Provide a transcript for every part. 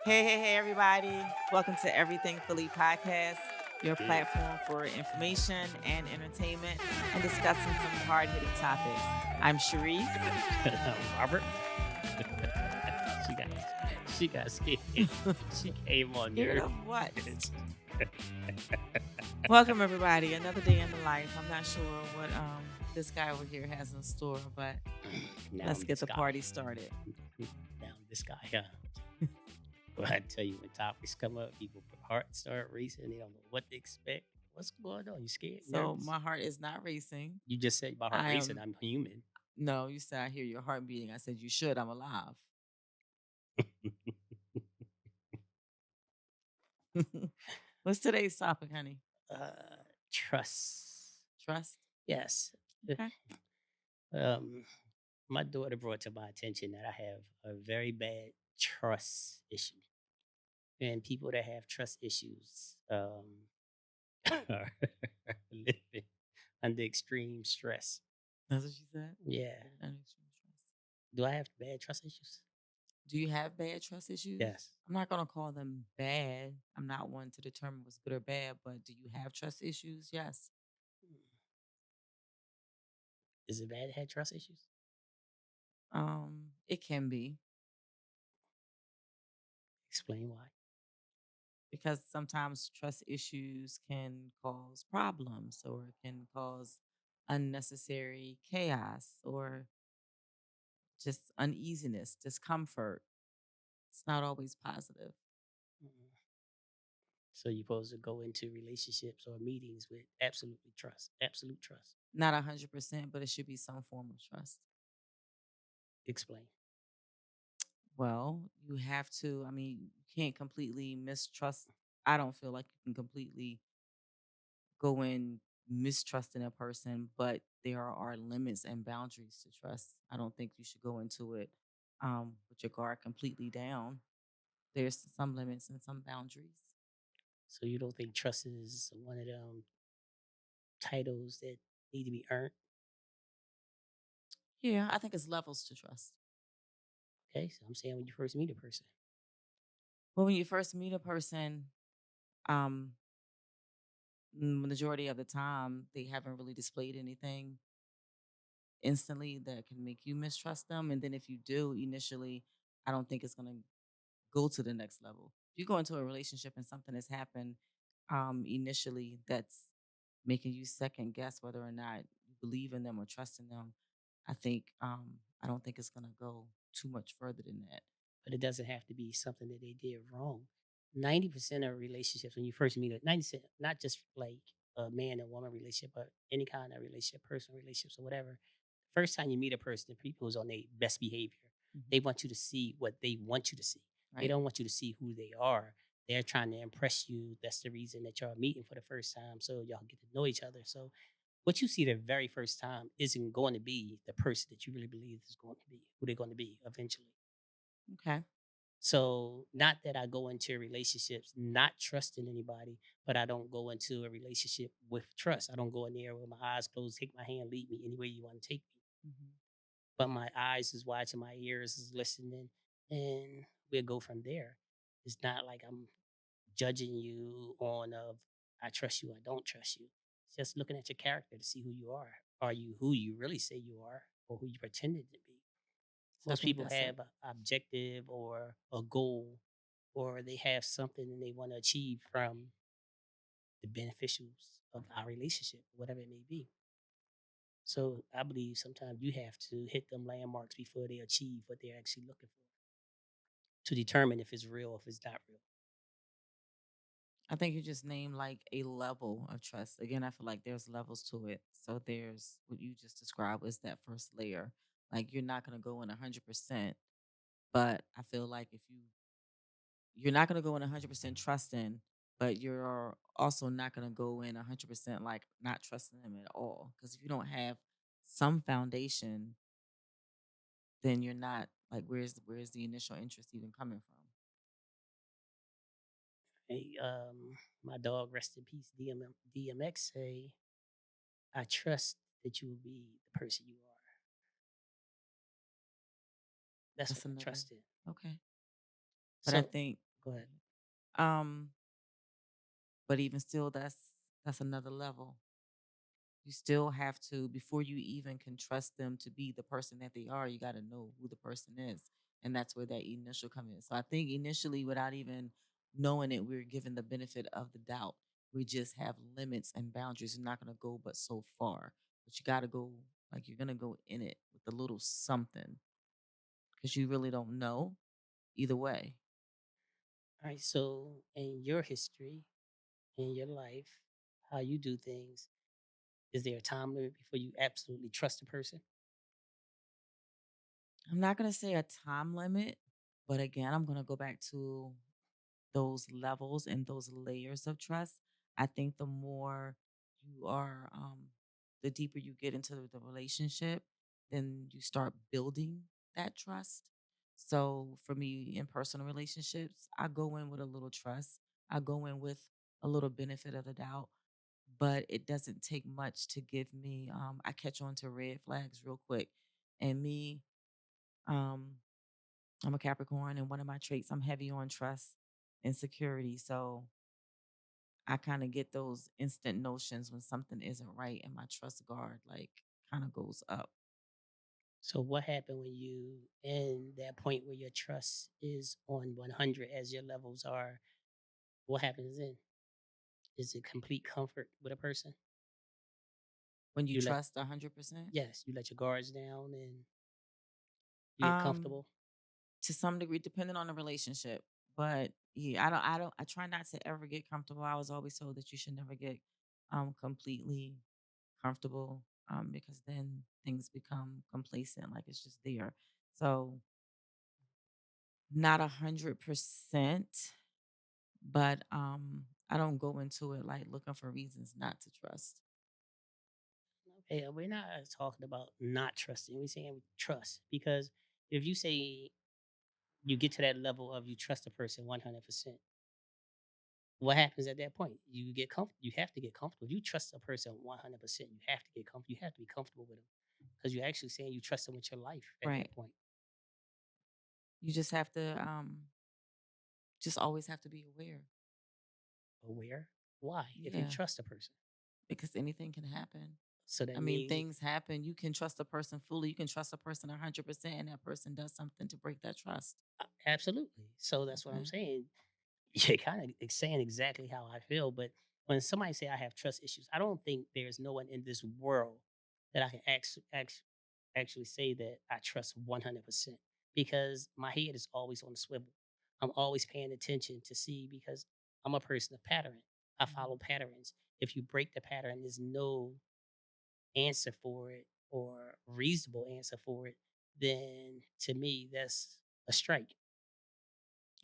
Hey, everybody. Welcome to Everything Philly Podcast, your Mm. platform for information and entertainment and discussing some hard hitting topics. I'm Sharice. Robert. she got she got scared. She came on Scared nerves. of what? Welcome, everybody. Another day in the life. I'm not sure what this guy over here has in store, but Now let's I'm get this the guy. party started. Now I'm this guy. Well, I tell you, when topics come up, people hearts start racing. They don't know what to expect. What's going on? You scared? So, Nervous? my heart is not racing. You just said my heart I racing. am, I'm human. no, you said I hear your heart beating. I said you should. I'm alive. What's today's topic, honey? Trust. Trust? Yes. Okay. Um, my daughter brought to my attention that I have a very bad trust issue. And people that have trust issues are living under extreme stress. That's what she said? Yeah. Under extreme stress. Do I have bad trust issues? Do you have bad trust issues? Yes. I'm not gonna call them bad. I'm not one to determine what's good or bad, but do you have trust issues? Yes. Mm. Is it bad to have trust issues? It can be Explain why. because sometimes trust issues can cause problems or can cause unnecessary chaos or just uneasiness, discomfort. It's not always positive. Mm. So you're supposed to go into relationships or meetings with absolutely trust, absolute trust. Not 100%, but it should be some form of trust. Explain. Well, you have to, you can't completely mistrust. I don't feel like you can completely go in mistrusting a person, but there are limits and boundaries to trust. I don't think you should go into it with your guard completely down. There's some limits and some boundaries. So you don't think trust is one of them titles that need to be earned? Yeah, I think it's levels to trust. Okay, so I'm saying when you first meet a person. But when you first meet a person, um, majority of the time, they haven't really displayed anything instantly that can make you mistrust them. And then if you do initially, I don't think it's gonna go to the next level. If you go into a relationship and something has happened initially that's making you second guess whether or not you believe in them or trust in them, I don't think it's gonna go too much further than that. But it doesn't have to be something that they did wrong. 90% of relationships when you first meet 90%, not just like a man and woman relationship, but any kind of relationship, personal relationships or whatever. First time you meet a person, the people who's on their best behavior. Mhm. They want you to see what they want you to see. They Right? don't want you to see who they are. They're trying to impress you. That's the reason that y'all meeting for the first time. So y'all get to know each other. So what you see the very first time isn't going to be the person that you really believe is going to be, who they're going to be eventually. Okay. So, not that I go into relationships not trusting anybody, but I don't go into a relationship with trust. I don't go in there with my eyes closed, take my hand, lead me anywhere you want to take me. Mhm. But my eyes is watching, my ears is listening, and we'll go from there. It's not like I'm judging you on of I trust you, I don't trust you. It's just looking at your character to see who you are. Are you who you really say you are, or who you pretended to be? So I Most think people that's it. have an objective or a goal, or they have something and they want to achieve from the beneficials of our relationship, whatever it may be. So I believe sometimes you have to hit them landmarks before they achieve what they're actually looking for to determine if it's real or if it's not real. I think you just named like a level of trust. Again, I feel like there's levels to it. So there's what you just described was that first layer. Like you're not gonna go in 100%, but I feel like if you're not gonna go in 100% trusting, but you're also not gonna go in 100% like not trusting them at all. Because if you don't have some foundation, then you're not like where's the initial interest even coming from? Hey, my dog, rest in peace, DMX, say, I trust that you will be the person you are. That's That's what I another. trust in. Okay. But I So think Go ahead. Um, but even still, that's another level. You still have to, before you even can trust them to be the person that they are, you got to know who the person is. And that's where that initial come in. So I think initially, without even knowing it, we're given the benefit of the doubt. We just have limits and boundaries. You're not going to go but so far. But you got to go, like, you're going to go in it with a little something because you really don't know either way. All right. So, in your history, in your life, how you do things, is there a time limit before you absolutely trust a person? I'm not going to say a time limit, but again, I'm going to go back to those levels and those layers of trust. I think the more you are, the deeper you get into the relationship, then you start building that trust. So for me in personal relationships, I go in with a little trust. I go in with a little benefit of the doubt, but it doesn't take much to give me, I catch on to red flags real quick. And me, um, I'm a Capricorn, and one of my traits, I'm heavy on trust and security. So I kind of get those instant notions when something isn't right, and my trust guard like kind of goes up. So, what happened when you in that point where your trust is on 100 as your levels are? What happens then? Is it complete comfort with a person? When you You let trust 100%. Yes, you let your guards down and you get Um, comfortable. to some degree, depending on the relationship. But yeah, I try not to ever get comfortable. I was always told that you should never get completely comfortable, because then things become complacent, like it's just there. So not 100%, but I don't go into it like looking for reasons not to trust. Okay, we're not talking about not trusting. We're saying trust because if you say you get to that level of you trust a person 100%, what happens at that point? You get comfortable. You have to get comfortable. If you trust a person 100%, you have to get comfortable. You have to be comfortable with them because you're actually saying you trust them with your life at Right. that point. You just have to just always have to be aware. Aware. Why? If you Yeah, trust a person. because anything can happen. So I that mean, means things happen. You can trust a person fully. You can trust a person 100%, and that person does something to break that trust. absolutely. So that's what I'm Okay. saying. You're kind of saying exactly how I feel. But when somebody say I have trust issues, I don't think there's no one in this world that I can actually say that I trust 100% because my head is always on the swivel. I'm always paying attention to see because I'm a person of pattern. I follow Mhm. patterns. If you break the pattern, there's no answer for it or reasonable answer for it, then to me, that's a strike.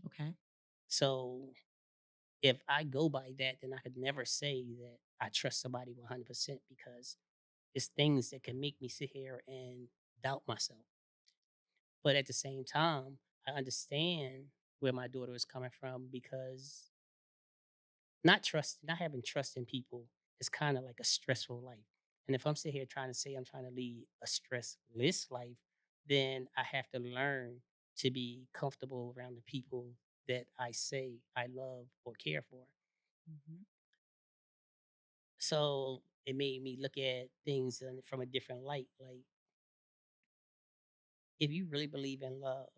Okay. So if I go by that, then I could never say that I trust somebody 100% because it's things that can make me sit here and doubt myself. But at the same time, I understand where my daughter is coming from because not having trust in people is kind of like a stressful life. And if I'm sitting here trying to say I'm trying to lead a stressless life, then I have to learn to be comfortable around the people that I say I love or care for. Hmm. So it made me look at things from a different light. Like, if you really believe in love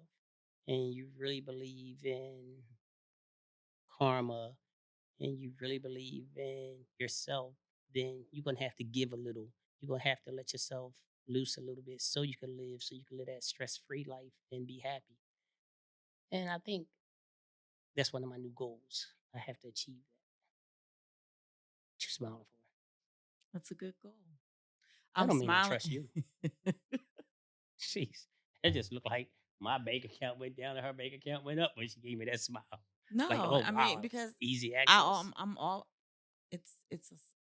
and you really believe in karma and you really believe in yourself, then you're going to have to give a little. You're going to have to let yourself loose a little bit so you can live that stress free life and be happy. And I think that's one of my new goals. I have to achieve that. What you smiling for? That's a good goal. That I'm don't mean I smiling. trust you. Jeez. It just looked like my bank account went down and her bank account went up when she gave me that smile. Like, No, oh I mean wow, because easy access. I'm all. It's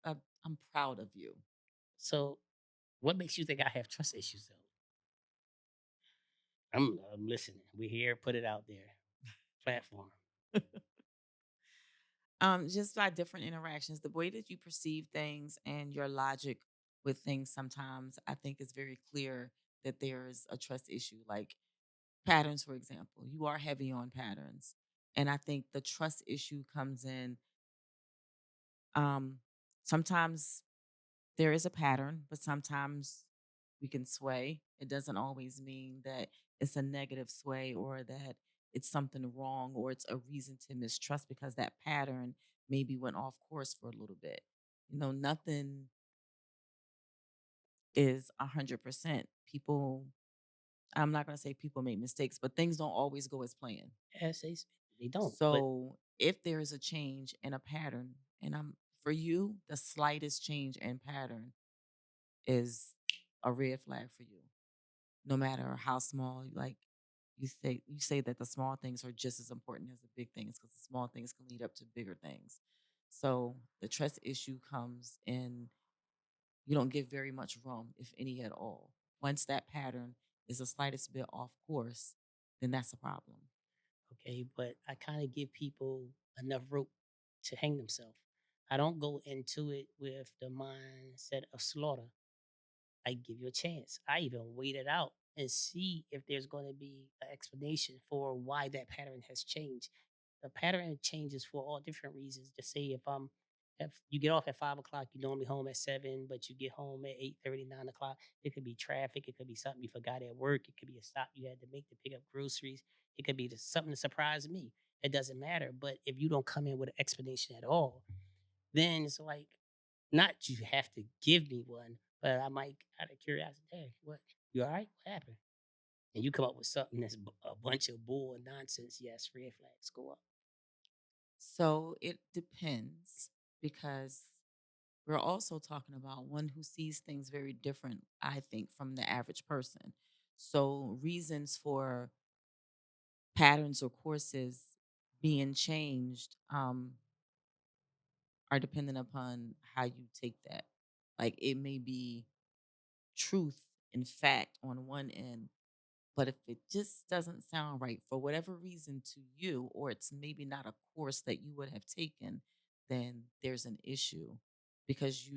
I'm proud of you. So what makes you think I have trust issues though? I'm listening. We're here, put it out there. Platform. Just by different interactions, the way that you perceive things and your logic with things sometimes, I think is very clear that there's a trust issue. Like patterns, for example, you are heavy on patterns. And I think the trust issue comes in, um, sometimes there is a pattern, but sometimes we can sway. It doesn't always mean that it's a negative sway or that it's something wrong or it's a reason to mistrust because that pattern maybe went off course for a little bit. Nothing is 100%. I'm not going to say people make mistakes, but things don't always go as planned. As they don't. But So if there is a change in a pattern, and for you, the slightest change in pattern is a red flag for you. No matter how small, like you say that the small things are just as important as the big things because the small things can lead up to bigger things. So the trust issue comes in you don't give very much room, if any at all. Once that pattern is the slightest bit off course, then that's a problem. okay, but I kind of give people enough rope to hang themselves. I don't go into it with the mindset of slaughter. I give you a chance. I even wait it out and see if there's going to be an explanation for why that pattern has changed. The pattern changes for all different reasons. Just say if you get off at 5 o'clock, you normally home at 7, but you get home at 8:30, 9 o'clock. It could be traffic. It could be something you forgot at work. It could be a stop you had to make to pick up groceries. It could be something to surprise me. It doesn't matter. But if you don't come in with an explanation at all, then it's like, not you have to give me one, but I might, out of curiosity, hey, what, you all right? What happened? And you come up with something that's a bunch of bull and nonsense. Yes, red flags go up. So it depends because we're also talking about one who sees things very different, I think, from the average person. So reasons for patterns or courses being changed are dependent upon how you take that. Like it may be truth and fact on one end, but if it just doesn't sound right for whatever reason to you, or it's maybe not a course that you would have taken, then there's an issue because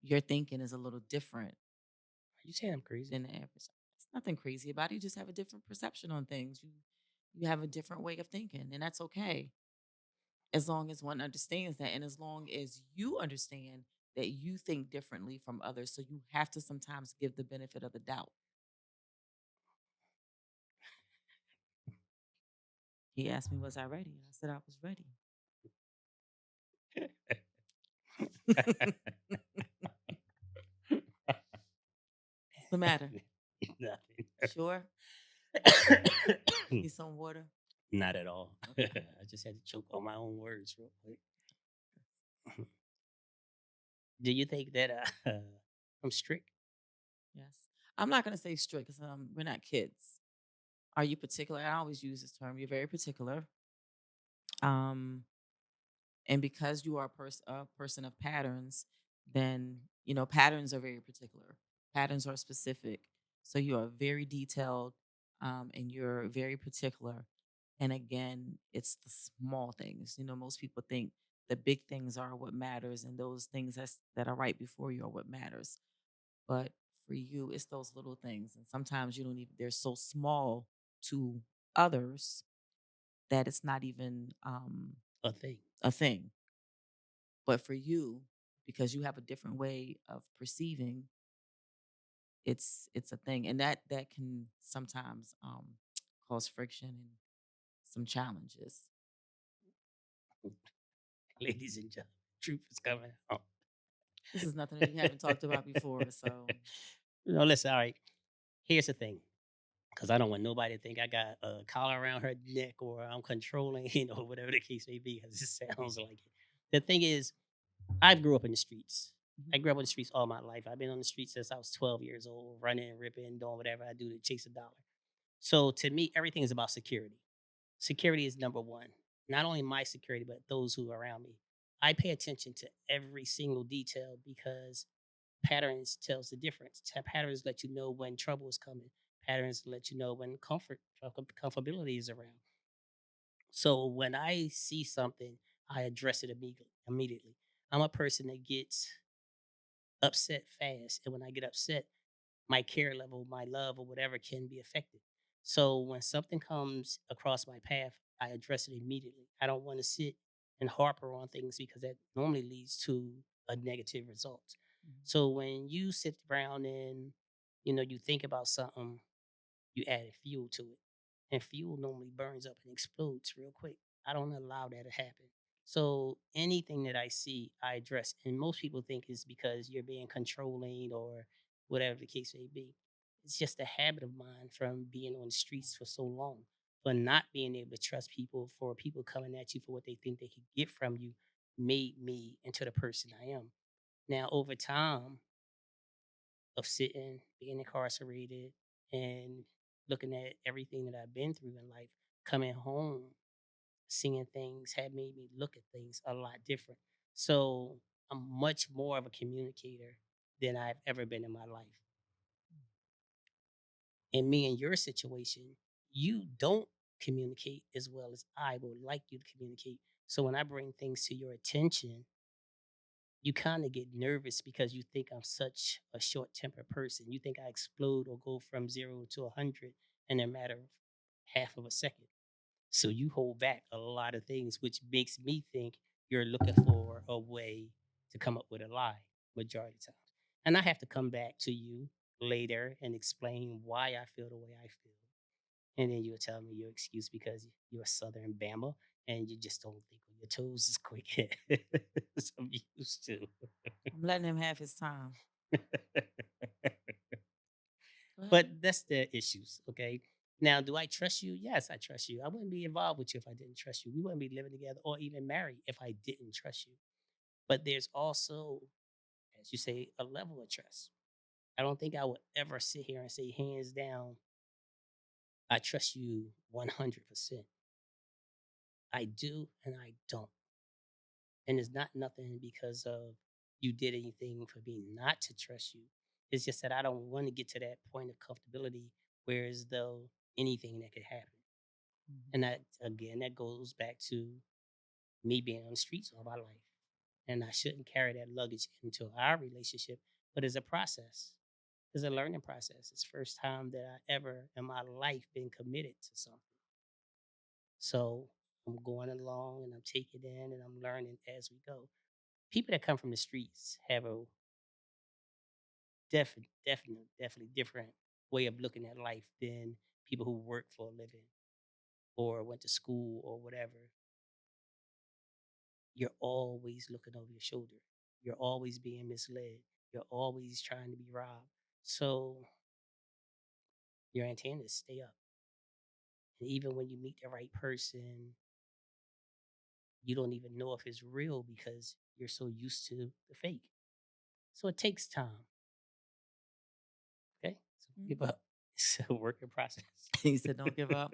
your thinking is a little different Are you saying I'm crazy? than the average. It's nothing crazy about it. You just have a different perception on things. You have a different way of thinking, and that's okay as long as one understands that, and as long as you understand that you think differently from others. So you have to sometimes give the benefit of the doubt. He asked me, "Was I ready?" I said, "I was ready." What's the matter? Nothing. You sure? Need some water? Not at all. Okay. I just had to choke on my own words real quick. Do you think that I'm strict? Yes. I'm not going to say strict because we're not kids. Are you particular? I always use this term. You're very particular. Um, and because you are a person of patterns, then patterns are very particular. Patterns are specific. So you are very detailed, and you're very particular. And again, it's the small things. Most people think the big things are what matters, and those things that are right before you are what matters. But for you, it's those little things, and sometimes you don't even. They're so small to others that it's not even A thing. a thing. But for you, because you have a different way of perceiving, it's a thing, and that can sometimes cause friction and some challenges. Ladies and gentlemen, truth is coming out. This is nothing that we haven't talked about before, so Listen, all right. Here's the thing, because I don't want nobody to think I got a collar around her neck or I'm controlling, whatever the case may be, because it sounds like it. The thing is, I grew up in the streets. mhm. I grew up in the streets all my life. I've been on the streets since I was 12 years old, running, ripping, doing whatever I do to chase a dollar. So to me, everything is about security. Security is number one. Not only my security, but those who are around me. I pay attention to every single detail because patterns tells the difference. Patterns let you know when trouble is coming. Patterns let you know when comfortability is around. So when I see something, I address it immediately. I'm a person that gets upset fast, and when I get upset, my care level, my love, or whatever can be affected. So when something comes across my path, I address it immediately. I don't want to sit and harper on things because that normally leads to a negative result. Mhm. So when you sit around and you think about something, you added fuel to it. And fuel normally burns up and explodes real quick. I don't allow that to happen. So anything that I see, I address. And most people think it's because you're being controlling or whatever the case may be. It's just a habit of mine from being on the streets for so long, for not being able to trust people, for people coming at you for what they think they could get from you, made me into the person I am. Now, over time, of sitting, being incarcerated, and looking at everything that I've been through in life, coming home, seeing things had made me look at things a lot different. So I'm much more of a communicator than I've ever been in my life. And me in your situation, you don't communicate as well as I would like you to communicate. So when I bring things to your attention, you kind of get nervous because you think I'm such a short tempered person. You think I explode or go from 0 to 100 in a matter of half of a second. So you hold back a lot of things, which makes me think you're looking for a way to come up with a lie majority of times. And I have to come back to you later and explain why I feel the way I feel. And then you'll tell me your excuse because you're a Southern Bama and you just don't think on your toes as quick as I'm used to. I'm letting him have his time. Go But ahead. that's the issues, okay? Now, do I trust you? Yes, I trust you. I wouldn't be involved with you if I didn't trust you. We wouldn't be living together or even married if I didn't trust you. But there's also, as you say, a level of trust. I don't think I would ever sit here and say, hands down, I trust you 100%. I do and I don't. And it's not nothing because of you did anything for me not to trust you. It's just that I don't want to get to that point of comfortability where as though anything that could happen. Mhm. And that again, that goes back to me being on the streets all my life. And I shouldn't carry that luggage into our relationship, but it's a process. It's a learning process. It's the first time that I ever in my life been committed to something. So I'm going along and I'm taking it in and I'm learning as we go. People that come from the streets have a definitely different way of looking at life than people who work for a living or went to school or whatever. You're always looking over your shoulder. You're always being misled. You're always trying to be robbed. So your antennas stay up. And even when you meet the right person, you don't even know if it's real because you're so used to the fake. So it takes time. Okay. So don't give Mhm. up. It's a work in process. He said, "Don't give up."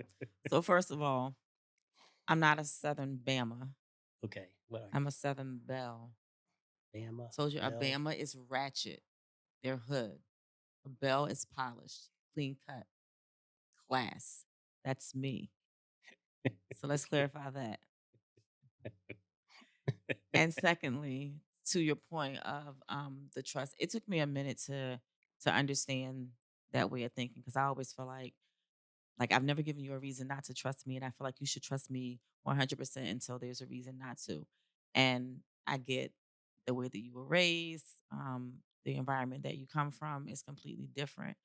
So first of all, I'm not a Southern Bama. Okay. What are you? I'm a Southern Belle. Bama, Told you a Bell. Bama is ratchet. They're hood. A Belle is polished, clean cut, class. That's me. So let's clarify that. And secondly, to your point of the trust, it took me a minute to understand that way of thinking because I always feel like I've never given you a reason not to trust me, and I feel like you should trust me 100% until there's a reason not to. And I get the way that you were raised, the environment that you come from is completely different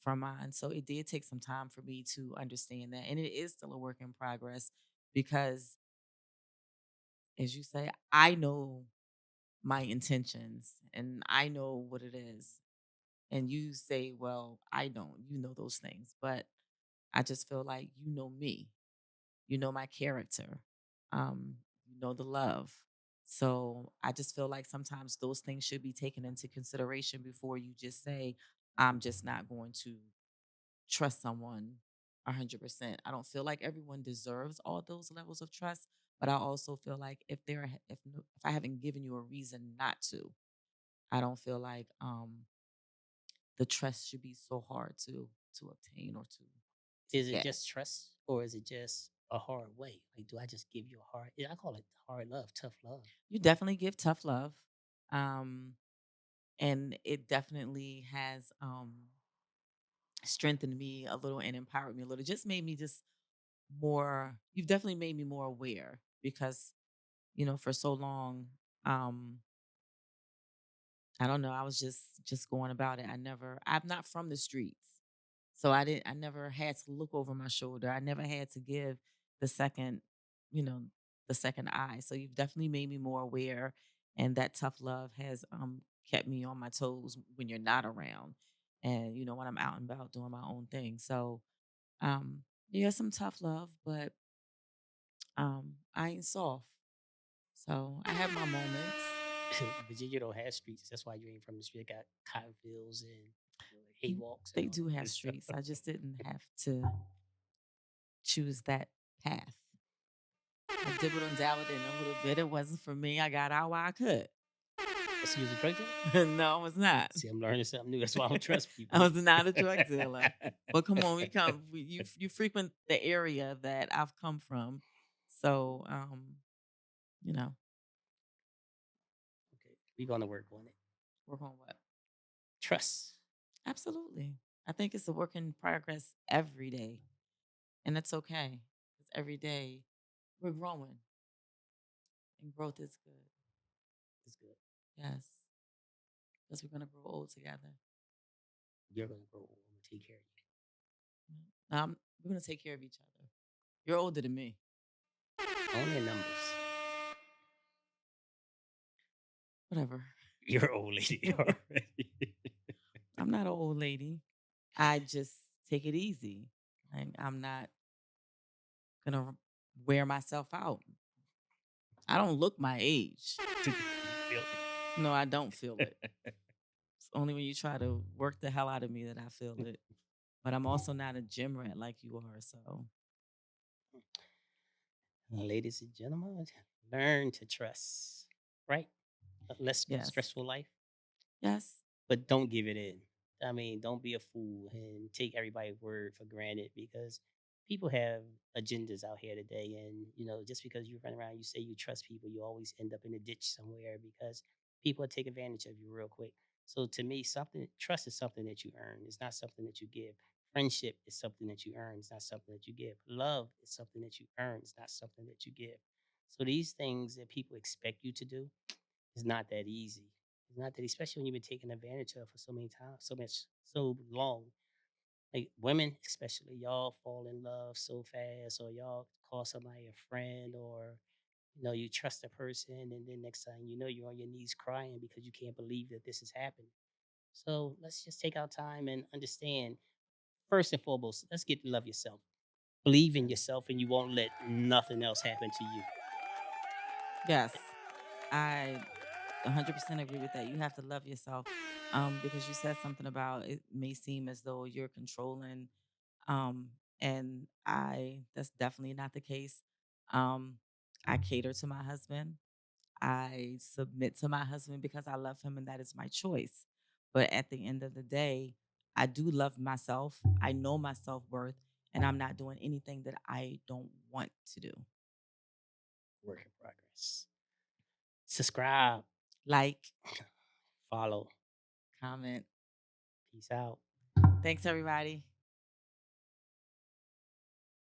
from mine. So it did take some time for me to understand that, and it is still a work in progress because, as you say, I know my intentions and I know what it is. And you say, well, I don't, you know those things, but I just feel like you know me, you know my character, you know the love. So I just feel like sometimes those things should be taken into consideration before you just say, I'm just not going to trust someone 100%. I don't feel like everyone deserves all those levels of trust, but I also feel like if I haven't given you a reason not to, I don't feel like the trust should be so hard to obtain or to Is it get. just trust or is it just a hard way? Like, do I just give you a hard? Yeah, I call it hard love, tough love. You definitely give tough love. Um and it definitely has strengthened me a little and empowered me a little. It just made me just you've definitely made me more aware because, for so long, um, I don't know, I was just going about it. I'm not from the streets. So I never had to look over my shoulder. I never had to give the second, you know, the second eye. So you've definitely made me more aware, and that tough love has kept me on my toes when you're not around, and when I'm out and about doing my own thing. So yeah, some tough love, but I ain't soft. So I have my moments. But you don't have streets. That's why you ain't from the street. Got cotton fields and hay Mm, walks and they all do that have good stuff. streets. I just didn't have to choose that path. I dibbled and dabbled in a little bit. It wasn't for me. I got out while I could. So you was a drug dealer? No, I was not. See, I'm learning something new. That's why I don't trust I people. was not a drug dealer. But come on, you frequent the area that I've come from. So you know, Okay, we gonna work on it. work on what? Trust. Absolutely. I think it's a work in progress every day. And that's okay. Because every day we're growing and growth is good. It's good. Yes. Because we're gonna grow old together. You're gonna grow old. I'm gonna take care of you. We're gonna take care of each other. You're older than me. Only in numbers. Whatever. You're an old lady already. I'm not an old lady. I just take it easy. I'm not gonna wear myself out. I don't look my age. You feel No, I don't feel it. it. It's only when you try to work the hell out of me that I feel it. But I'm also not a gym rat like you are. So Ladies and gentlemen, learn to trust. Right? A less yes, stressful life, yes, but don't give it in. I mean, don't be a fool and take everybody's word for granted because people have agendas out here today. And, just because you run around, you say you trust people, you always end up in a ditch somewhere because people take advantage of you real quick. So to me, trust is something that you earn. It's not something that you give. Friendship is something that you earn. It's not something that you give. Love is something that you earn. It's not something that you give. So these things that people expect you to do, it's not that easy. It's not that, especially when you've been taken advantage of for so many times, so long. Like women, especially, y'all fall in love so fast, or y'all call somebody a friend, or you trust a person, and then next time you know you're on your knees crying because you can't believe that this has happened. So let's just take our time and understand. First and foremost, let's get to love yourself. Believe in yourself, and you won't let nothing else happen to you. yes. I 100% agree with that. You have to love yourself. Because you said something about it may seem as though you're controlling. And that's definitely not the case. Um, I cater to my husband. I submit to my husband because I love him and that is my choice. But at the end of the day, I do love myself. I know my self worth, and I'm not doing anything that I don't want to do. Work in progress. Subscribe, Like, follow. comment. Peace out. Thanks, everybody.